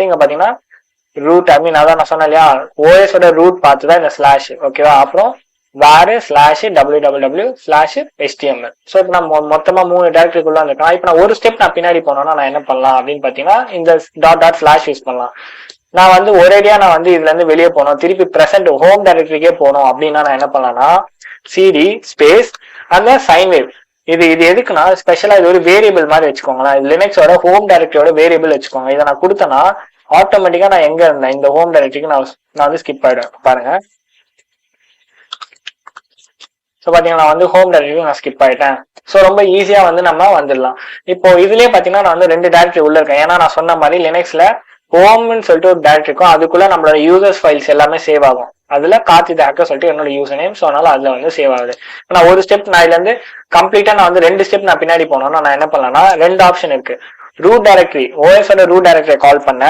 இங்க பாத்தீங்கன்னா ரூட் அதான் நான் சொன்னேன் இல்லையா, ஓஎஸோட ரூட் பார்த்துதான் இந்த ஸ்லாஷ். ஓகேவா, அப்புறம் வேறு ஸ்லாஷ் www/html. ஸோ இப்போ நம்ம மொத்தமா 3 டேரக்டரிக்குள்ள இருக்கலாம். இப்போ நான் ஒரு ஸ்டெப் நான் பின்னாடி போனோம்னா நான் என்ன பண்ணலாம் அப்படின்னு பாத்தீங்கன்னா இந்த டாட் யூஸ் பண்ணலாம். நான் வந்து ஒரேடியா நான் வந்து இதுல இருந்து வெளியே போனோம், திருப்பி பிரசன்ட் ஹோம் டைரக்டரிக்கே போனோம் அப்படின்னா நான் என்ன பண்ணலாம்னா சிடி ஸ்பேஸ் அந்த சைன் வேவ். இது எதுக்குன்னா ஸ்பெஷலா இது ஒரு வேரியபிள் மாதிரி வச்சுக்கோங்களேன். இது லினக்ஸோட ஹோம் டைரக்டரியோட வேரியபிள் வச்சுக்கோங்க. இதை நான் கொடுத்தேன்னா ஆட்டோமேட்டிக்கா நான் எங்க இருந்தேன் இந்த ஹோம் டைரக்டரிக்கு நான் வந்து ஸ்கிப் ஆயிடுவேன். பாருங்க, ஸோ பாத்தீங்கன்னா நான் வந்து ஹோம் டைரக்டரிக்கு நான் ஸ்கிப் ஆயிட்டேன். ஸோ ரொம்ப ஈஸியா வந்து நம்ம வந்துடலாம். இப்போ இதுலயே பாத்தீங்கன்னா நான் வந்து 2 டைரக்டரி உள்ள இருக்கேன். ஏன்னா நான் சொன்ன மாதிரி லினக்ஸ்ல ஹோம்னு சொல்லிட்டு ஒரு டைரக்டரி இருக்கும், அதுக்குள்ள நம்மளோட யூசர்ஸ் ஃபைல்ஸ் எல்லாமே சேவ் ஆகும். அதுல கார்த்திக் ஹேக்கர் சொல்லிட்டு என்னோட யூசர் நேம். ஸோ அதனால அதுல வந்து சேவ் ஆகுது. நான் ஒரு ஸ்டெப் நான் இதுல இருந்து கம்ப்ளீட்டா நான் வந்து 2 ஸ்டெப் நான் பின்னாடி போனோம்னா நான் என்ன பண்ணலாம்னா 2 ஆப்ஷன் இருக்கு. ரூட் டைரக்டரி ஓஎஸோட ரூட் டைரக்டரி கால் பண்ண